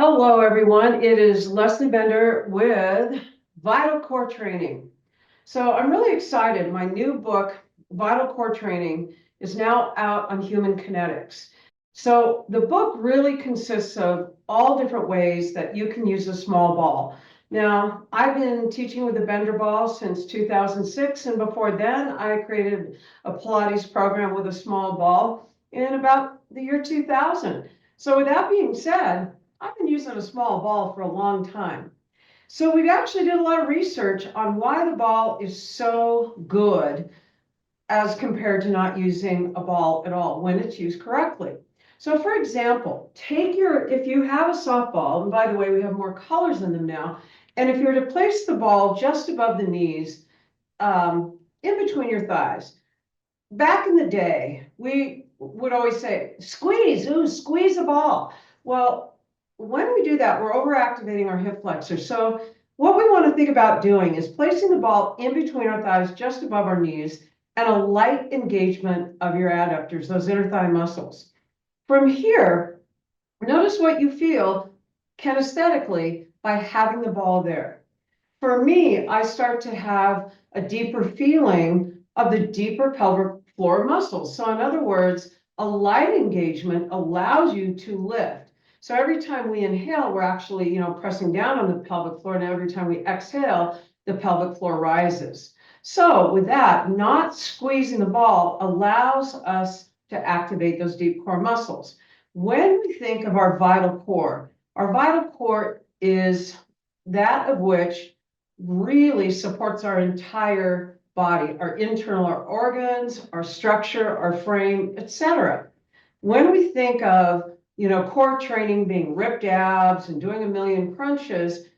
Hello, everyone. It is Leslee Bender with Vital Core Training. So I'm really excited. My new book, Vital Core Training, is now out on human kinetics. So the book really consists of all different ways that you can use a small ball. Now, I've been teaching with the Bender ball since 2006, and before then, I created a Pilates program with a small ball in about the year 2000. So with that being said, I've been using a small ball for a long time. So we actually did a lot of research on why the ball is so good as compared to not using a ball at all when it's used correctly. So for example, if you have a softball, and by the way, we have more colors in them now, and if you were to place the ball just above the knees, in between your thighs, back in the day, we would always say, squeeze, ooh, squeeze a ball. Well, when we do that, we're overactivating our hip flexors. So what we want to think about doing is placing the ball in between our thighs, just above our knees, and a light engagement of your adductors, those inner thigh muscles. From here, notice what you feel kinesthetically by having the ball there. For me, I start to have a deeper feeling of the deeper pelvic floor muscles. So in other words, a light engagement allows you to lift. So every time we inhale, we're actually, pressing down on the pelvic floor, and every time we exhale, the pelvic floor rises. So with that, not squeezing the ball allows us to activate those deep core muscles. When we think of our vital core is that of which really supports our entire body, our internal, our organs, our structure, our frame, etc. When we think of, core training being ripped abs and doing a million crunches,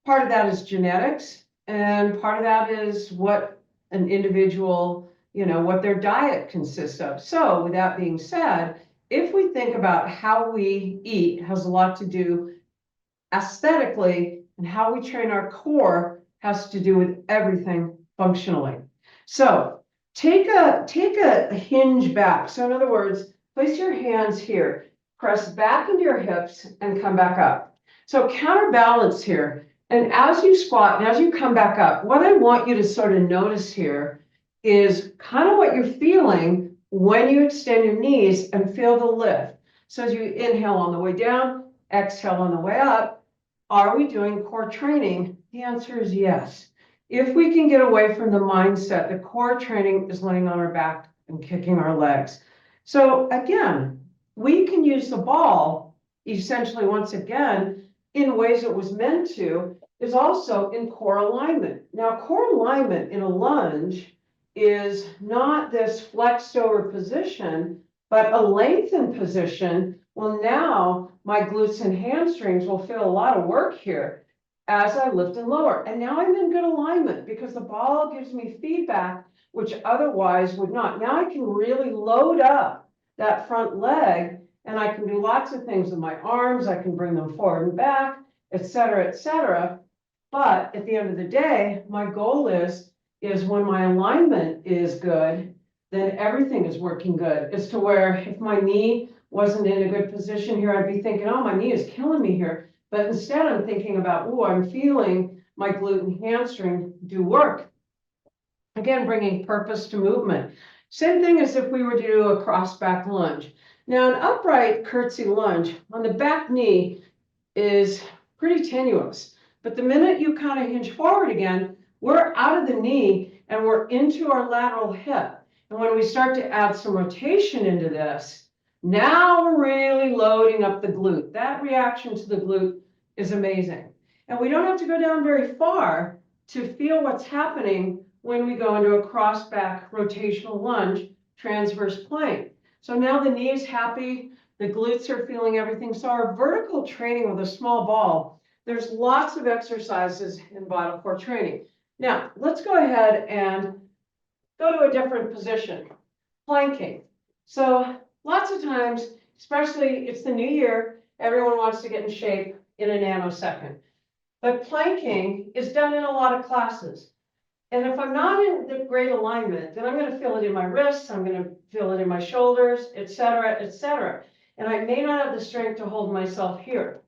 part of that is genetics, and part of that is what an individual, what their diet consists of. So with that being said, if we think about how we eat has a lot to do aesthetically, and how we train our core has to do with everything functionally. So take a hinge back. So in other words, place your hands here, press back into your hips and come back up. So counterbalance here. And as you squat and as you come back up, what I want you to sort of notice here is kind of what you're feeling when you extend your knees and feel the lift. So as you inhale on the way down, exhale on the way up, are we doing core training? The answer is yes. If we can get away from the mindset that core training is laying on our back and kicking our legs. So again, we can use the ball essentially once again in ways it was meant to, is also in core alignment. Now, core alignment in a lunge is not this flexed over position, but a lengthened position. Well, now my glutes and hamstrings will feel a lot of work here as I lift and lower. And now I'm in good alignment because the ball gives me feedback, which otherwise would not. Now I can really load up that front leg, and I can do lots of things with my arms. I can bring them forward and back, et cetera, et cetera. But at the end of the day, my goal is when my alignment is good, then everything is working good. As to where if my knee wasn't in a good position here, I'd be thinking, oh, my knee is killing me here. But instead I'm thinking about, oh, I'm feeling my glute and hamstring do work. Again, bringing purpose to movement. Same thing as if we were to do a cross back lunge. Now, an upright curtsy lunge on the back knee is pretty tenuous. But the minute you kind of hinge forward again, we're out of the knee and we're into our lateral hip. And when we start to add some rotation into this, now we're really loading up the glute. That reaction to the glute is amazing. And we don't have to go down very far to feel what's happening when we go into a cross back rotational lunge, transverse plane. So now the knee is happy, the glutes are feeling everything. So our vertical training with a small ball, there's lots of exercises in vital core training. Now, let's go ahead and go to a different position, planking. So lots of times, especially it's the new year, everyone wants to get in shape in a nanosecond. But planking is done in a lot of classes. And if I'm not in the great alignment, then I'm going to feel it in my wrists, I'm going to feel it in my shoulders, et cetera, et cetera. And I may not have the strength to hold myself here.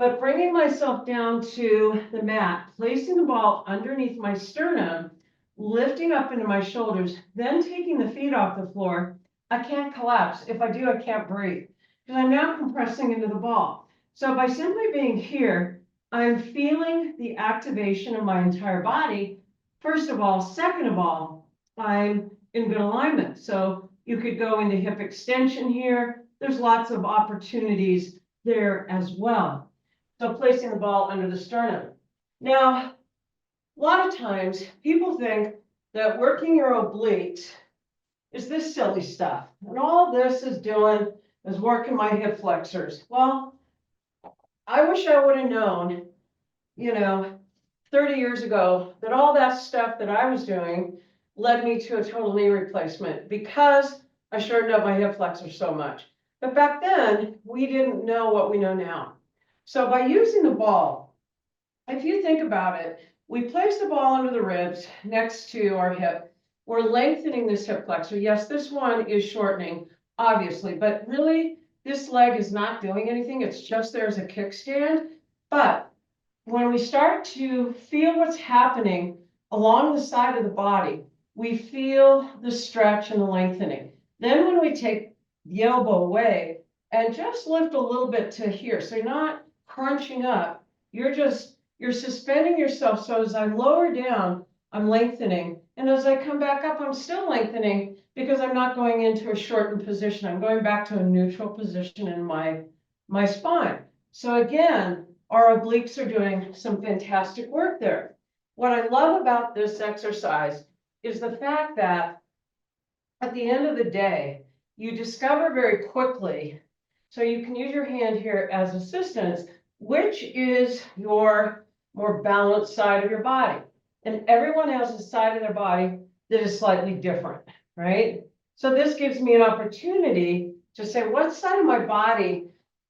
But bringing myself down to the mat, placing the ball underneath my sternum, lifting up into my shoulders, then taking the feet off the floor, I can't collapse. If I do, I can't breathe because I'm now compressing into the ball. So by simply being here, I'm feeling the activation of my entire body. First of all, second of all, I'm in good alignment. So you could go into hip extension here. There's lots of opportunities there as well. So placing the ball under the sternum. Now, a lot of times people think that working your obliques is this silly stuff. And all this is doing is working my hip flexors. Well, I wish I would have known, 30 years ago that all that stuff that I was doing led me to a total knee replacement because I shortened up my hip flexors so much. But back then, we didn't know what we know now. So by using the ball, if you think about it, we place the ball under the ribs next to our hip. We're lengthening this hip flexor. Yes, this one is shortening, obviously, but really this leg is not doing anything. It's just there as a kickstand. But when we start to feel what's happening along the side of the body, we feel the stretch and the lengthening. Then when we take the elbow away and just lift a little bit to here, so you're not crunching up, you're suspending yourself. So as I lower down, I'm lengthening. And as I come back up, I'm still lengthening because I'm not going into a shortened position. I'm going back to a neutral position in my spine. So again, our obliques are doing some fantastic work there. What I love about this exercise is the fact that at the end of the day, you discover very quickly, so you can use your hand here as assistance, which is your more balanced side of your body. And everyone has a side of their body that is slightly different, right? So this gives me an opportunity to say, what side of my body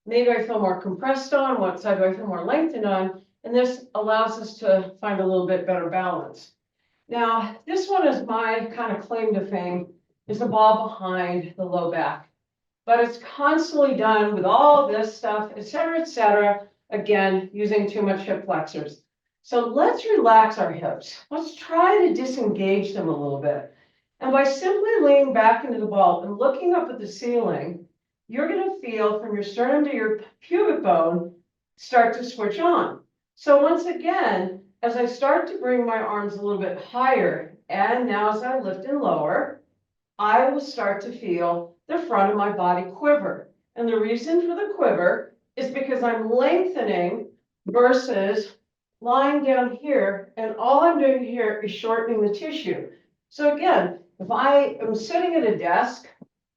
maybe I feel more compressed on, what side do I feel more lengthened on? And this allows us to find a little bit better balance. Now, this one is my kind of claim to fame, is the ball behind the low back. But it's constantly done with all this stuff, et cetera, again, using too much hip flexors. So let's relax our hips. Let's try to disengage them a little bit. And by simply leaning back into the ball and looking up at the ceiling, you're going to feel from your sternum to your pubic bone start to switch on. So once again, as I start to bring my arms a little bit higher, and now as I lift and lower, I will start to feel the front of my body quiver. And the reason for the quiver is because I'm lengthening versus lying down here, and all I'm doing here is shortening the tissue. So again, if I am sitting at a desk,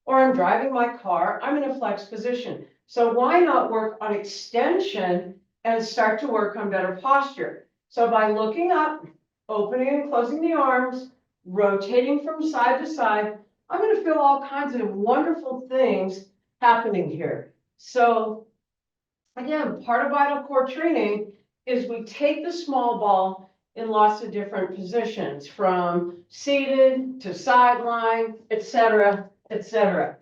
or I'm driving my car, I'm in a flex position. So why not work on extension and start to work on better posture? So by looking up, opening and closing the arms, rotating from side to side, I'm going to feel all kinds of wonderful things happening here. So again, part of vital core training is we take the small ball in lots of different positions, from seated to sideline, et cetera, et cetera.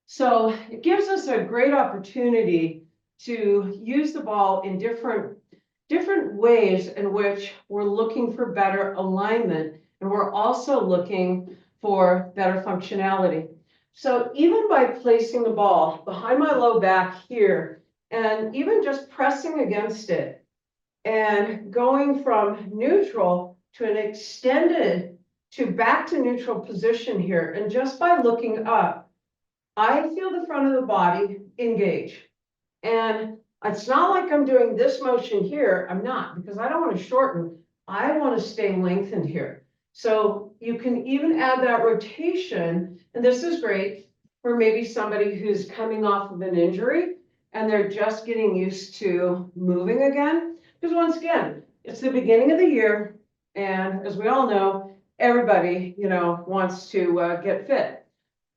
So it gives us a great opportunity to use the ball in different ways in which we're looking for better alignment, and we're also looking for better functionality. So even by placing the ball behind my low back here, and even just pressing against it, and going from neutral to an extended to back to neutral position here, and just by looking up, I feel the front of the body engage. And it's not like I'm doing this motion here. I'm not, because I don't want to shorten. I want to stay lengthened here. So you can even add that rotation. And this is great for maybe somebody who's coming off of an injury and they're just getting used to moving again. Because once again, it's the beginning of the year. And as we all know, everybody, wants to get fit.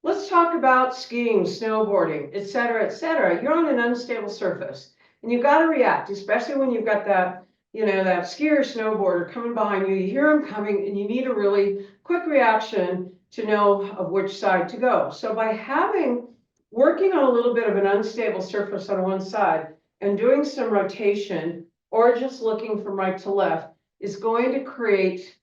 Let's talk about skiing, snowboarding, et cetera, et cetera. You're on an unstable surface and you've got to react, especially when you've got that, that skier or snowboarder coming behind you. You hear them coming and you need a really quick reaction to know of which side to go. So by working on a little bit of an unstable surface on one side, and doing some rotation, or just looking from right to left, is going to create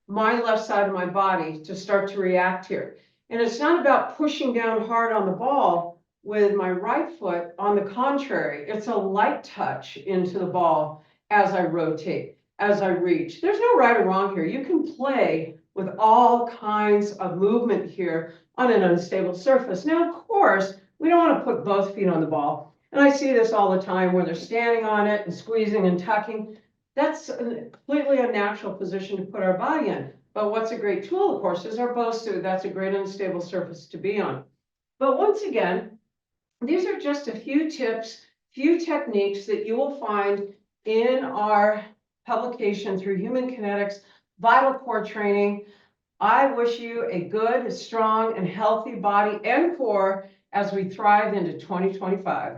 my left side of my body to start to react here. And it's not about pushing down hard on the ball with my right foot. On the contrary, it's a light touch into the ball as I rotate, as I reach. There's no right or wrong here. You can play with all kinds of movement here on an unstable surface. Now, of course, we don't want to put both feet on the ball. And I see this all the time where they're standing on it and squeezing and tucking. That's a completely unnatural position to put our body in. But what's a great tool, of course, is our bow suit. That's a great unstable surface to be on. But once again, these are just a few tips, few techniques that you will find in our publication through Human Kinetics, Vital Core Training. I wish you a good, strong, and healthy body and core as we thrive into 2025.